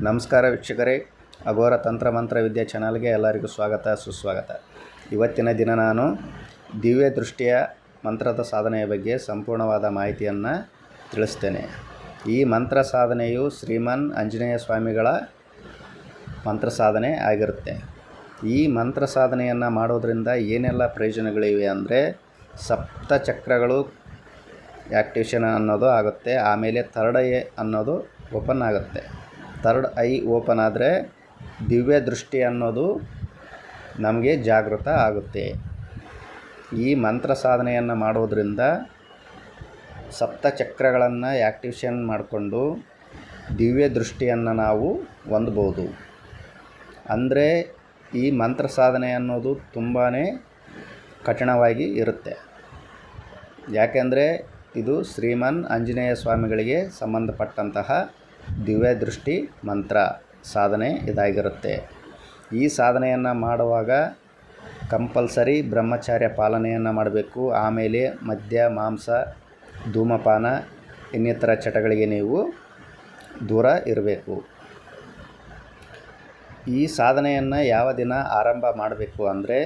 ನಮಸ್ಕಾರ ವೀಕ್ಷಕರೇ, ಅಘೋರ ತಂತ್ರ ಮಂತ್ರ ವಿದ್ಯಾ ಚಾನಲ್ಗೆ ಎಲ್ಲರಿಗೂ ಸ್ವಾಗತ ಸುಸ್ವಾಗತ. ಇವತ್ತಿನ ದಿನ ನಾನು ದಿವ್ಯ ದೃಷ್ಟಿಯ ಮಂತ್ರದ ಸಾಧನೆಯ ಬಗ್ಗೆ ಸಂಪೂರ್ಣವಾದ ಮಾಹಿತಿಯನ್ನು ತಿಳಿಸ್ತೇನೆ. ಈ ಮಂತ್ರ ಸಾಧನೆಯು ಶ್ರೀಮನ್ ಆಂಜನೇಯ ಸ್ವಾಮಿಗಳ ಮಂತ್ರ ಸಾಧನೆ ಆಗಿರುತ್ತೆ. ಈ ಮಂತ್ರ ಸಾಧನೆಯನ್ನು ಮಾಡೋದರಿಂದ ಏನೆಲ್ಲ ಪ್ರಯೋಜನಗಳಿವೆ ಅಂದರೆ, ಸಪ್ತ ಚಕ್ರಗಳು ಆ್ಯಕ್ಟಿವೇಶನ್ ಅನ್ನೋದು ಆಗುತ್ತೆ. ಆಮೇಲೆ ಥರ್ಡ್ ಐ ಅನ್ನೋದು ಓಪನ್ ಆಗುತ್ತೆ. ಥರ್ಡ್ ಐ ಓಪನ್ ಆದರೆ ದಿವ್ಯ ದೃಷ್ಟಿ ಅನ್ನೋದು ನಮಗೆ ಜಾಗೃತ ಆಗುತ್ತೆ. ಈ ಮಂತ್ರ ಸಾಧನೆಯನ್ನು ಮಾಡೋದರಿಂದ ಸಪ್ತ ಚಕ್ರಗಳನ್ನು ಆ್ಯಕ್ಟಿವೇಶನ್ ಮಾಡಿಕೊಂಡು ದಿವ್ಯ ದೃಷ್ಟಿಯನ್ನು ನಾವು ಹೊಂದ್ಬೋದು. ಅಂದರೆ ಈ ಮಂತ್ರ ಸಾಧನೆ ಅನ್ನೋದು ತುಂಬಾ ಕಠಿಣವಾಗಿ ಇರುತ್ತೆ. ಯಾಕೆಂದರೆ ಇದು ಶ್ರೀಮನ್ ಆಂಜನೇಯ ಸ್ವಾಮಿಗಳಿಗೆ ಸಂಬಂಧಪಟ್ಟಂತಹ ದಿವ್ಯ ದೃಷ್ಟಿ ಮಂತ್ರ ಸಾಧನೆ ಇದಾಗಿರುತ್ತೆ. ಈ ಸಾಧನೆಯನ್ನು ಮಾಡುವಾಗ ಕಂಪಲ್ಸರಿ ಬ್ರಹ್ಮಚಾರ್ಯ ಪಾಲನೆಯನ್ನು ಮಾಡಬೇಕು. ಆಮೇಲೆ ಮದ್ಯ, ಮಾಂಸ, ಧೂಮಪಾನ ಇನ್ನಿತರ ಚಟಗಳಿಗೆ ನೀವು ದೂರ ಇರಬೇಕು. ಈ ಸಾಧನೆಯನ್ನು ಯಾವ ದಿನ ಆರಂಭ ಮಾಡಬೇಕು ಅಂದರೆ,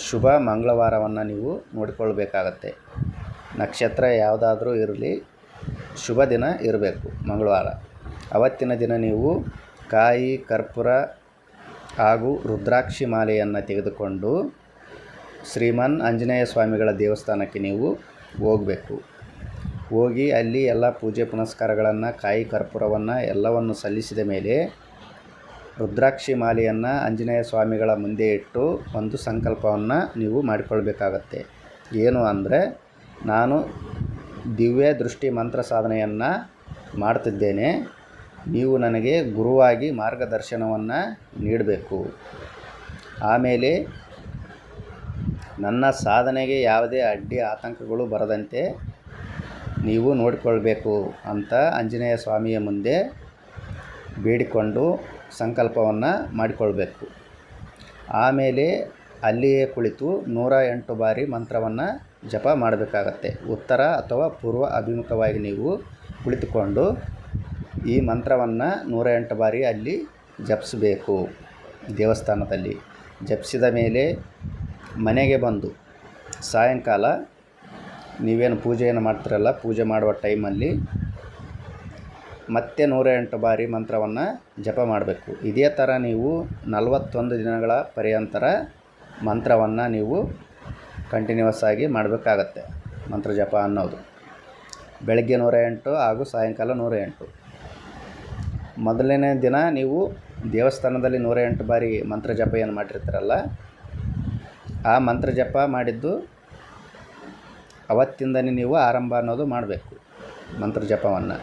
ಶುಭ ಮಂಗಳವಾರವನ್ನು ನೀವು ನೋಡಿಕೊಳ್ಬೇಕಾಗತ್ತೆ. ನಕ್ಷತ್ರ ಯಾವುದಾದ್ರೂ ಇರಲಿ, ಶುಭ ದಿನ ಇರಬೇಕು ಮಂಗಳವಾರ. ಅವತ್ತಿನ ದಿನ ನೀವು ಕಾಯಿ, ಕರ್ಪೂರ ಹಾಗೂ ರುದ್ರಾಕ್ಷಿ ಮಾಲೆಯನ್ನು ತೆಗೆದುಕೊಂಡು ಶ್ರೀಮನ್ ಆಂಜನೇಯ ಸ್ವಾಮಿಗಳ ದೇವಸ್ಥಾನಕ್ಕೆ ನೀವು ಹೋಗಬೇಕು. ಹೋಗಿ ಅಲ್ಲಿ ಎಲ್ಲ ಪೂಜೆ ಪುನಸ್ಕಾರಗಳನ್ನು, ಕಾಯಿ ಕರ್ಪೂರವನ್ನು ಎಲ್ಲವನ್ನು ಸಲ್ಲಿಸಿದ ಮೇಲೆ ರುದ್ರಾಕ್ಷಿ ಮಾಲೆಯನ್ನು ಆಂಜನೇಯ ಸ್ವಾಮಿಗಳ ಮುಂದೆ ಇಟ್ಟು ಒಂದು ಸಂಕಲ್ಪವನ್ನು ನೀವು ಮಾಡಿಕೊಳ್ಬೇಕಾಗತ್ತೆ. ಏನು ಅಂದರೆ, ನಾನು ದಿವ್ಯ ದೃಷ್ಟಿ ಮಂತ್ರ ಸಾಧನೆಯನ್ನು ಮಾಡ್ತಿದ್ದೇನೆ, ನೀವು ನನಗೆ ಗುರುವಾಗಿ ಮಾರ್ಗದರ್ಶನವನ್ನು ನೀಡಬೇಕು. ಆಮೇಲೆ ನನ್ನ ಸಾಧನೆಗೆ ಯಾವುದೇ ಅಡ್ಡಿ ಆತಂಕಗಳು ಬರದಂತೆ ನೀವು ನೋಡಿಕೊಳ್ಬೇಕು ಅಂತ ಆಂಜನೇಯ ಸ್ವಾಮಿಯ ಮುಂದೆ ಬೇಡಿಕೊಂಡು ಸಂಕಲ್ಪವನ್ನು ಮಾಡಿಕೊಳ್ಬೇಕು. ಆಮೇಲೆ ಅಲ್ಲಿಯೇ ಕುಳಿತು 108 ಬಾರಿ ಮಂತ್ರವನ್ನು ಜಪ ಮಾಡಬೇಕಾಗತ್ತೆ. ಉತ್ತರ ಅಥವಾ ಪೂರ್ವ ಅಭಿಮುಖವಾಗಿ ನೀವು ಕುಳಿತುಕೊಂಡು ಈ ಮಂತ್ರವನ್ನು 108 ಬಾರಿ ಅಲ್ಲಿ ಜಪಿಸಬೇಕು. ದೇವಸ್ಥಾನದಲ್ಲಿ ಜಪಿಸಿದ ಮೇಲೆ ಮನೆಗೆ ಬಂದು ಸಾಯಂಕಾಲ ನೀವೇನು ಪೂಜೆಯನ್ನು ಮಾಡ್ತೀರಲ್ಲ, ಪೂಜೆ ಮಾಡುವ ಟೈಮಲ್ಲಿ ಮತ್ತೆ 108 ಬಾರಿ ಮಂತ್ರವನ್ನು ಜಪ ಮಾಡಬೇಕು. ಇದೇ ಥರ ನೀವು 41 ದಿನಗಳ ಪರ್ಯಂತರ ಮಂತ್ರವನ್ನು ನೀವು ಕಂಟಿನ್ಯೂಸ್ ಆಗಿ ಮಾಡಬೇಕಾಗತ್ತೆ. ಮಂತ್ರ ಜಪ ಅನ್ನೋದು ಬೆಳಗ್ಗೆ 108 ಹಾಗೂ ಸಾಯಂಕಾಲ 108. ಮೊದಲನೇ ದಿನ ನೀವು ದೇವಸ್ಥಾನದಲ್ಲಿ 108 ಬಾರಿ ಮಂತ್ರ ಜಪ ಏನು ಮಾಡಿರ್ತೀರಲ್ಲ, ಆ ಮಂತ್ರ ಜಪ ಮಾಡಿದ್ದು ಅವತ್ತಿಂದನೇ ನೀವು ಆರಂಭ ಅನ್ನೋದು ಮಾಡಬೇಕು ಮಂತ್ರ ಜಪವನ್ನು.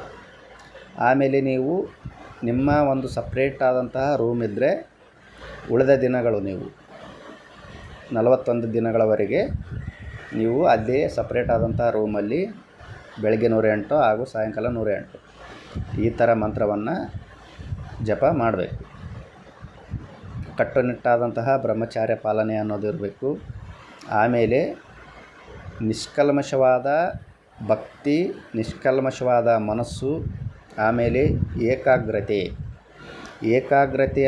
ಆಮೇಲೆ ನೀವು ನಿಮ್ಮ ಒಂದು ಸಪ್ರೇಟ್ ಆದಂತಹ ರೂಮ್ ಇದ್ದರೆ ಉಳಿದ ದಿನಗಳು ನೀವು 41 ದಿನಗಳವರೆಗೆ ನೀವು ಅದೇ ಸಪ್ರೇಟ್ ಆದಂಥ ರೂಮಲ್ಲಿ ಬೆಳಗ್ಗೆ 108 ಹಾಗೂ ಸಾಯಂಕಾಲ 108 ಈ ಥರ ಮಂತ್ರವನ್ನು ಜಪ ಮಾಡಬೇಕು. ಕಟ್ಟುನಿಟ್ಟಾದಂತಹ ಬ್ರಹ್ಮಚಾರ್ಯ ಪಾಲನೆ ಅನ್ನೋದು ಇರಬೇಕು. ಆಮೇಲೆ ನಿಷ್ಕಲ್ಮಶವಾದ ಭಕ್ತಿ, ನಿಷ್ಕಲ್ಮಶವಾದ ಮನಸ್ಸು, ಆಮೇಲೆ ಏಕಾಗ್ರತೆ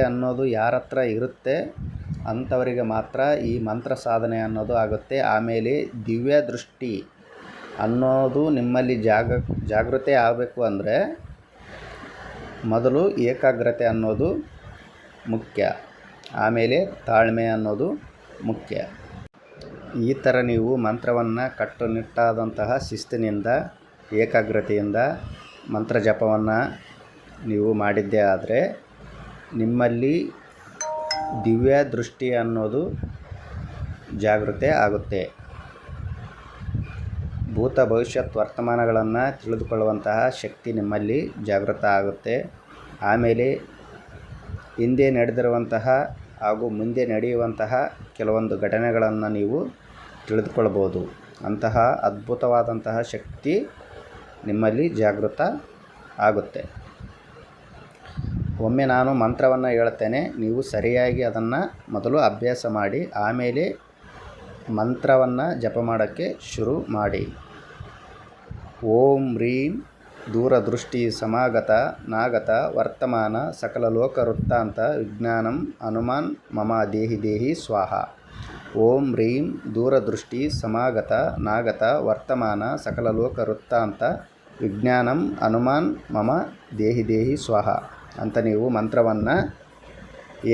ಅನ್ನೋದು ಯಾರ ಹತ್ರ ಇರುತ್ತೆ ಅಂಥವರಿಗೆ ಮಾತ್ರ ಈ ಮಂತ್ರ ಸಾಧನೆ ಅನ್ನೋದು ಆಗುತ್ತೆ. ಆಮೇಲೆ ದಿವ್ಯ ದೃಷ್ಟಿ ಅನ್ನೋದು ನಿಮ್ಮಲ್ಲಿ ಜಾಗೃತಿ ಆಗಬೇಕು ಅಂದರೆ ಮೊದಲು ಏಕಾಗ್ರತೆ ಅನ್ನೋದು ಮುಖ್ಯ. ಆಮೇಲೆ ತಾಳ್ಮೆ ಅನ್ನೋದು ಮುಖ್ಯ. ಈ ಥರ ನೀವು ಮಂತ್ರವನ್ನು ಕಟ್ಟುನಿಟ್ಟಾದಂತಹ ಶಿಸ್ತಿನಿಂದ, ಏಕಾಗ್ರತೆಯಿಂದ ಮಂತ್ರ ಜಪವನ್ನು ನೀವು ಮಾಡಿದ್ದೇ ಆದರೆ ನಿಮ್ಮಲ್ಲಿ ದಿವ್ಯ ದೃಷ್ಟಿ ಅನ್ನೋದು ಜಾಗೃತೆ ಆಗುತ್ತೆ. ಭೂತ ಭವಿಷ್ಯತ್ ವರ್ತಮಾನಗಳನ್ನು ತಿಳಿದುಕೊಳ್ಳುವಂತಹ ಶಕ್ತಿ ನಿಮ್ಮಲ್ಲಿ ಜಾಗೃತ ಆಗುತ್ತೆ. ಆಮೇಲೆ ಹಿಂದೆ ನಡೆದಿರುವಂತಹ ಹಾಗೂ ಮುಂದೆ ನಡೆಯುವಂತಹ ಕೆಲವೊಂದು ಘಟನೆಗಳನ್ನು ನೀವು ತಿಳಿದುಕೊಳ್ಬೋದು. ಅಂತಹ ಅದ್ಭುತವಾದಂತಹ ಶಕ್ತಿ ನಿಮ್ಮಲ್ಲಿ ಜಾಗೃತ ಆಗುತ್ತೆ. ಒಮ್ಮೆ ನಾನು ಮಂತ್ರವನ್ನು ಹೇಳ್ತೇನೆ, ನೀವು ಸರಿಯಾಗಿ ಅದನ್ನು ಮೊದಲು ಅಭ್ಯಾಸ ಮಾಡಿ ಆಮೇಲೆ ಮಂತ್ರವನ್ನು ಜಪ ಮಾಡೋಕ್ಕೆ ಶುರು ಮಾಡಿ. ಓಂ ರೀಂ ದೂರದೃಷ್ಟಿ ಸಮಾಗತ ನಾಗತ ವರ್ತಮಾನ ಸಕಲ ಲೋಕ ವೃತ್ತಾಂತ ವಿಜ್ಞಾನಂ ಹನುಮಾನ್ ಮಮ ದೇಹಿ ದೇಹಿ ಸ್ವಾಹ. ಓಂ ಹ್ರೀಂ ದೂರದೃಷ್ಟಿ ಸಮಾಗತ ನಾಗತ ವರ್ತಮಾನ ಸಕಲ ಲೋಕ ವೃತ್ತಾಂತ ವಿಜ್ಞಾನಂ ಹನುಮಾನ್ ಮಮ ದೇಹಿ ದೇಹಿ ಸ್ವಾಹ ಅಂತ ನೀವು ಮಂತ್ರವನ್ನು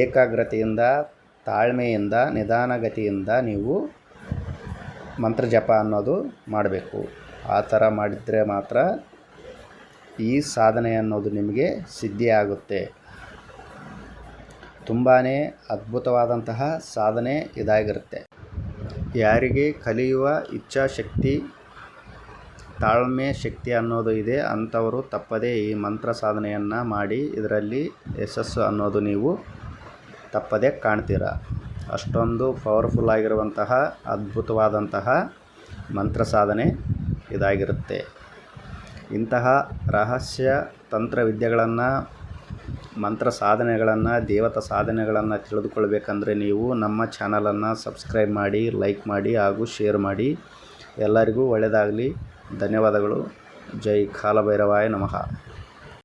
ಏಕಾಗ್ರತೆಯಿಂದ ತಾಳ್ಮೆಯಿಂದ ನಿಧಾನಗತಿಯಿಂದ ನೀವು ಮಂತ್ರ ಜಪ ಅನ್ನೋದು ಮಾಡಬೇಕು. ಆ ಥರ ಮಾಡಿದರೆ ಮಾತ್ರ ಈ ಸಾಧನೆ ಅನ್ನೋದು ನಿಮಗೆ ಸಿದ್ಧಿಯಾಗುತ್ತೆ. ತುಂಬಾ ಅದ್ಭುತವಾದಂತಹ ಸಾಧನೆ ಇದಾಗಿರುತ್ತೆ. ಯಾರಿಗೆ ಕಲಿಯುವ ಇಚ್ಛಾಶಕ್ತಿ ತಾಳ್ಮೆ ಶಕ್ತಿ ಅನ್ನೋದು ಇದೆ ಅಂಥವರು ತಪ್ಪದೇ ಈ ಮಂತ್ರ ಸಾಧನೆಯನ್ನು ಮಾಡಿ ಇದರಲ್ಲಿ ಯಶಸ್ಸು ಅನ್ನೋದು ನೀವು ತಪ್ಪದೇ ಕಾಣ್ತೀರ. ಅಷ್ಟೊಂದು ಪವರ್ಫುಲ್ ಆಗಿರುವಂತಹ ಅದ್ಭುತವಾದಂತಹ ಮಂತ್ರ ಸಾಧನೆ ಇದಾಗಿರುತ್ತೆ. ಇಂತಹ ರಹಸ್ಯ ತಂತ್ರವಿದ್ಯೆಗಳನ್ನು ಮಂತ್ರ ಸಾಧನೆಗಳನ್ನು ದೇವತಾ ಸಾಧನೆಗಳನ್ನು ತಿಳಿದುಕೊಳ್ಬೇಕಂದ್ರೆ ನೀವು ನಮ್ಮ ಚಾನಲನ್ನು ಸಬ್ಸ್ಕ್ರೈಬ್ ಮಾಡಿ, ಲೈಕ್ ಮಾಡಿ ಹಾಗೂ ಶೇರ್ ಮಾಡಿ. ಎಲ್ಲರಿಗೂ ಒಳ್ಳೆಯದಾಗಲಿ. ಧನ್ಯವಾದಗಳು. ಜೈ ಕಾಲಭೈರವಾಯ ನಮಃ.